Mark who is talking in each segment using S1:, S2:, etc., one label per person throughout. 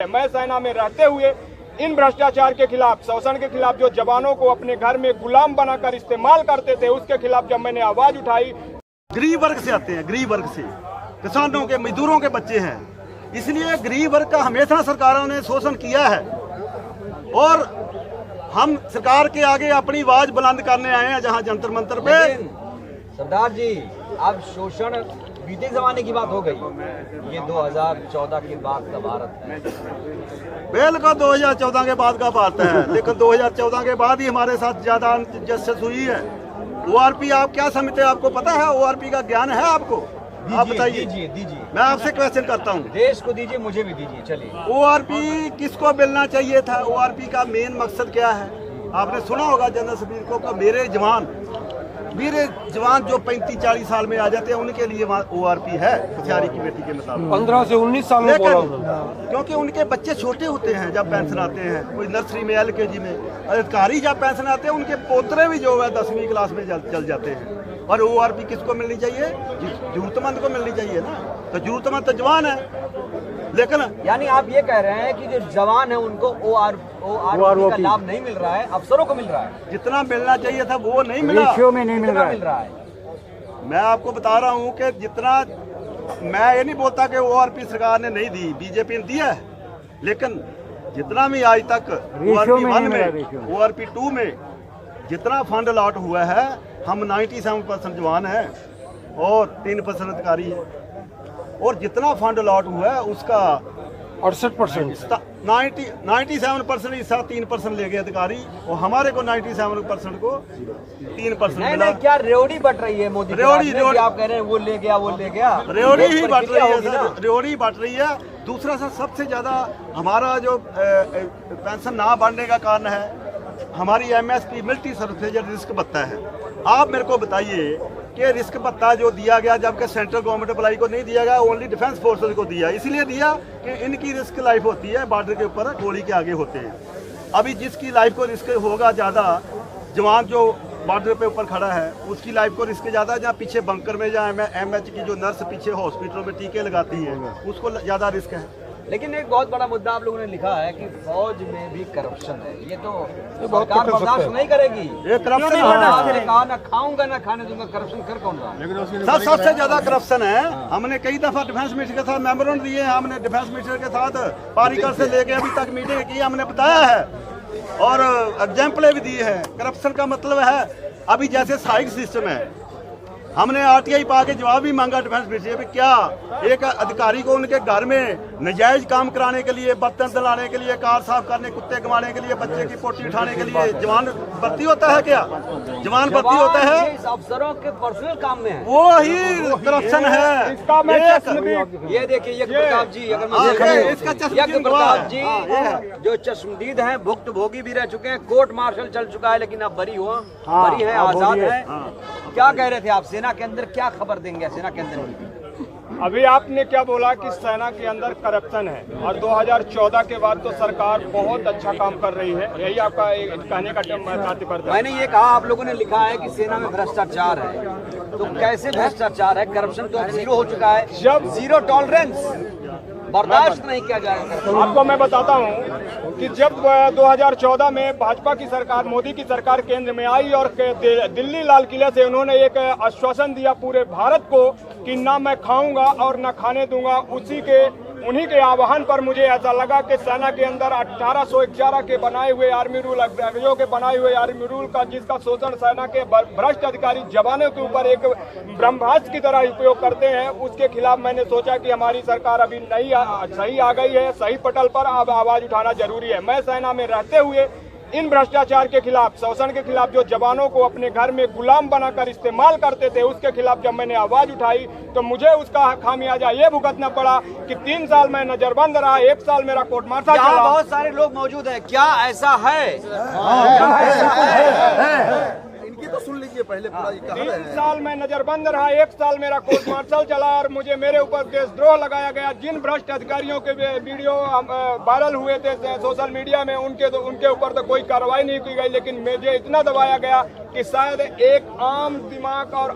S1: मैं सेना में रहते हुए इन भ्रष्टाचार के खिलाफ, शोषण के खिलाफ, जो जवानों को अपने घर में गुलाम बनाकर इस्तेमाल करते थे, उसके खिलाफ जब मैंने आवाज उठाई।
S2: गरीब वर्ग से आते हैं, गरीब वर्ग से, किसानों के, मजदूरों के बच्चे हैं, इसलिए गरीब वर्ग का हमेशा सरकारों ने शोषण किया है और हम सरकार के आगे अपनी आवाज बुलंद करने आए हैं जहां जंतर मंतर पे।
S3: सरदार जी, अब शोषण बीते जमाने की बात हो गई, ये 2014 के बाद का भारत है।
S2: बिल्कुल 2014 के बाद का भारत है, लेकिन 2014 के बाद ही हमारे साथ ज्यादा जस्टिस हुई है। ORP आप क्या समझते हैं? आपको पता है ORP का ज्ञान है आपको? आप बताइए।
S3: दीजिए।
S2: मैं आपसे क्वेश्चन करता हूँ।
S3: देश को दीजिए, मुझे भी दीजिए। चलिए,
S2: ORP किसको मिलना चाहिए था? ORP का मेन मकसद क्या है? आपने सुना होगा जनरल सफीर को, मेरे जवान जो 35-40 साल में आ जाते हैं उनके लिए ORP है, हथियारी की बेटी के मुताबिक
S4: 15 से 19 साल में।
S2: क्योंकि उनके बच्चे छोटे होते हैं जब पेंशन आते हैं, कोई नर्सरी में, LKG में, अधिकारी जब पेंशन आते हैं उनके पोतरे भी जो है 10वीं क्लास में चल जाते हैं। और ORP किसको मिलनी चाहिए? जरूरतमंद को मिलनी चाहिए ना। तो जरूरतमंद तो जवान है, लेकिन
S3: यानी आप ये कह रहे हैं कि जो जवान है उनको ORP का लाभ नहीं मिल रहा है, अफसरों को मिल रहा है।
S2: जितना मिलना चाहिए था वो नहीं मिला,
S4: रेशियो में नहीं मिल रहा है।
S2: मैं आपको बता रहा हूँ कि जितना, मैं ये नहीं बोलता कि ORP सरकार ने नहीं दी, बीजेपी ने दिया है, लेकिन जितना भी आज तक ORP 1 में, ORP 2 में जितना फंड अलॉट हुआ है, हम 97% जवान हैं और 3% अधिकारी है। और जितना फंड अलॉट हुआ है उसका
S4: 68%,
S2: 97% हिस्सा 3% ले गए अधिकारी, और हमारे को 97% को 3% मिला।
S3: नहीं, क्या रेवड़ी बट रही है मोदी? रेवड़ी आप कह रहे हैं वो ले गया।
S2: रेवड़ी ही बट रही है सर, रेवड़ी बट रही है। दूसरा सर, सबसे ज्यादा हमारा जो पेंशन ना बढ़ने का कारण है हमारी MSP मल्टी सर्विस रिस्क भत्ता है। आप मेरे को बताइए कि रिस्क भत्ता जो दिया गया, जबकि सेंट्रल गवर्नमेंट एम्प्लॉई को नहीं दिया गया, ओनली डिफेंस फोर्सेज को दिया। इसलिए दिया कि इनकी रिस्क लाइफ होती है, बॉर्डर के ऊपर गोली के आगे होते हैं। अभी जिसकी लाइफ को रिस्क होगा ज़्यादा, जवान जो बॉर्डर पे ऊपर खड़ा है उसकी लाइफ को रिस्क ज़्यादा है। जहाँ पीछे बंकर में, जहाँ MH की जो नर्स पीछे हॉस्पिटल में टीके लगाती है, उसको ज़्यादा रिस्क है।
S3: लेकिन एक बहुत बड़ा मुद्दा आप लोगों ने लिखा है कि फौज में भी करप्शन है। ये तो सरकार बर्दाश्त नहीं करेगी।
S2: ये करप्शन
S3: आपने कहा ना खाऊंगा ना खाने दूंगा, करप्शन कर कौन रहा है?
S2: सर, सबसे ज्यादा करप्शन है। हमने कई दफा डिफेंस मिनिस्टर के साथ मेमोरेंडम दिए हैं, हमने डिफेंस मिनिस्टर के साथ पारीकर से लेके अभी तक मीटिंग की, हमने बताया है और एग्जाम्पलें भी दी है। करप्शन का मतलब है, अभी जैसे सहायक सिस्टम है, हमने RTI पा के जवाब भी मांगा डिफेंस मिनिस्टर पे, क्या एक अधिकारी को उनके घर में नजायज काम कराने के लिए, बर्तन धुलाने के लिए, कार साफ करने, कुत्ते घुमाने के लिए, बच्चे की पोटी उठाने के लिए जवान भर्ती होता है? क्या जवान भर्ती होता है?
S3: अफसरों के पर्सनल काम में है,
S2: वो ही करप्शन है।
S1: इसका मैं
S3: ये देखिए प्रताप जी, अगर मैं प्रताप जी जो चश्मदीद हैं, भुक्तभोगी भी रह चुके हैं, कोर्ट मार्शल चल चुका है, लेकिन अब बरी है, आजाद है। क्या कह रहे थे आप? सेना के अंदर क्या खबर देंगे? सेना के अंदर
S1: अभी आपने क्या बोला कि सेना के अंदर करप्शन है, और 2014 के बाद तो सरकार बहुत अच्छा काम कर रही है, यही आपका कहने का तात्पर्य?
S3: मैंने ये कहा, आप लोगों ने लिखा है कि सेना में भ्रष्टाचार है, तो कैसे भ्रष्टाचार है? करप्शन तो जीरो हो चुका है, जब जीरो टॉलरेंस, बर्दाश्त नहीं किया जाएगा।
S1: आपको मैं बताता हूं कि जब 2014 में भाजपा की सरकार, मोदी की सरकार केंद्र में आई और दिल्ली लाल किले से उन्होंने एक आश्वासन दिया पूरे भारत को कि ना मैं खाऊंगा और ना खाने दूंगा, उन्हीं के आह्वान पर मुझे ऐसा लगा कि सेना के अंदर 1811 के बनाए हुए आर्मी रूल, अंग्रेजों के बनाए हुए आर्मी रूल का, जिसका शोषण सेना के भ्रष्ट अधिकारी जवानों के ऊपर एक ब्रह्मास्त्र की तरह उपयोग करते हैं, उसके खिलाफ मैंने सोचा कि हमारी सरकार अभी सही आ गई है, सही पटल पर अब आवाज उठाना जरूरी है। मैं सेना में रहते हुए इन भ्रष्टाचार के खिलाफ, शोषण के खिलाफ, जो जवानों को अपने घर में गुलाम बनाकर इस्तेमाल करते थे, उसके खिलाफ जब मैंने आवाज उठाई तो मुझे उसका खामियाजा ये भुगतना पड़ा कि 3 साल मैं नजरबंद रहा, 1 साल मेरा कोर्ट मार्शल चला।
S3: बहुत सारे लोग मौजूद हैं, क्या ऐसा है?
S2: इनकी तो सुन लीजिए। कीजिए पहले पूरा ये कहा
S1: 3 साल में नजरबंद रहा, 1 साल मेरा कोर्ट मार्शल चला और मुझे मेरे ऊपर देशद्रोह लगाया गया। जिन भ्रष्ट अधिकारियों के वीडियो वायरल हुए थे सोशल मीडिया में, उनके ऊपर तो कोई कार्रवाई नहीं की गई, लेकिन मुझे इतना दबाया गया कि शायद एक आम दिमाग और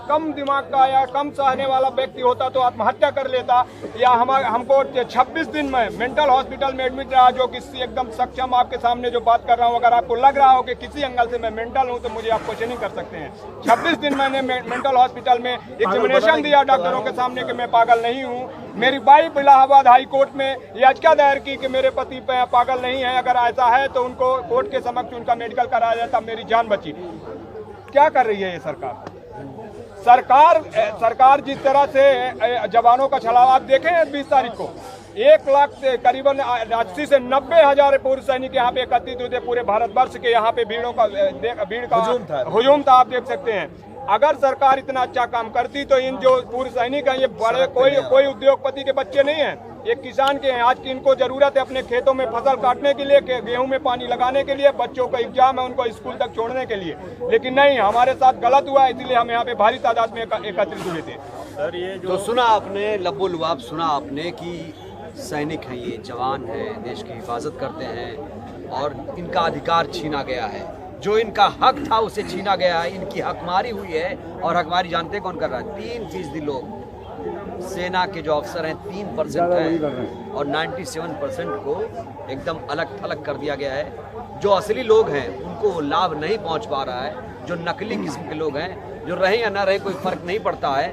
S1: कम दिमाग का या कम सहने वाला व्यक्ति होता तो आत्महत्या कर लेता, या हमको 26 दिन में मेंटल हॉस्पिटल में एडमिट रहा, जो किसी एकदम सक्षम आपके सामने जो बात कर रहा हूँ, अगर आपको लग रहा हो कि किसी एंगल से मैं मेंटल हूँ तो मुझे आप क्वेश्चन कर सकते हैं। 26 दिन मैंने मेंटल हॉस्पिटल में एग्जामिनेशन दिया डॉक्टरों के सामने कि मैं पागल नहीं हूँ। मेरी वाइफ इलाहाबाद हाई कोर्ट में याचिका दायर की कि मेरे पति पागल नहीं है, अगर ऐसा है तो उनको कोर्ट के समक्ष उनका मेडिकल कराया जाता, मेरी जान बची। क्या कर रही है ये सरकार जिस तरह से जवानों का छलावा आप देखें 20 तारीख को 1 लाख से करीबन 80 से 90 हजार पूर्व सैनिक यहाँ पे एकत्रित हुए थे। पूरे भारतवर्ष के यहाँ पे भीड़ का हुजूम था, आप देख सकते हैं। अगर सरकार इतना अच्छा काम करती तो इन जो पूर्व सैनिक हैं ये बड़े कोई उद्योगपति के बच्चे नहीं हैं, ये किसान के हैं। आज की इनको जरूरत है अपने खेतों में फसल काटने के लिए, गेहूं में पानी लगाने के लिए, बच्चों का एग्जाम है उनको स्कूल तक छोड़ने के लिए, लेकिन नहीं, हमारे साथ गलत हुआ, इसलिए हम यहाँ पे भारी तादाद में एकत्रित हुए थे।
S3: सर ये जो तो सुना आपने लब्बो लुआब सुना आपने कि सैनिक हैं, ये जवान हैं, देश की हिफाजत करते हैं और इनका अधिकार छीना गया है, जो इनका हक था उसे छीना गया है, इनकी हकमारी हुई है। और हकमारी जानते कौन कर रहा है? 3% लोग सेना के जो अफसर हैं 3% हैं और 97% को एकदम अलग थलग कर दिया गया है। जो असली लोग हैं उनको वो लाभ नहीं पहुंच पा रहा है। जो नकली किस्म के लोग हैं, जो रहे या ना रहे कोई फर्क नहीं पड़ता है।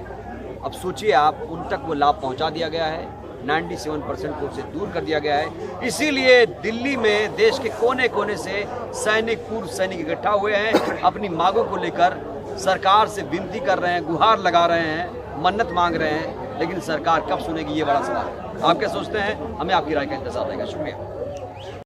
S3: अब सोचिए आप, उन तक वो लाभ पहुंचा दिया गया है, 97% को उसे दूर कर दिया गया है। इसीलिए दिल्ली में देश के कोने कोने से सैनिक, पूर्व सैनिक इकट्ठा हुए हैं, अपनी मांगों को लेकर सरकार से विनती कर रहे हैं, गुहार लगा रहे हैं, मन्नत मांग रहे हैं। लेकिन सरकार कब सुनेगी, ये बड़ा सवाल है। आप क्या सोचते हैं? हमें आपकी राय का इंतजार रहेगा। शुक्रिया।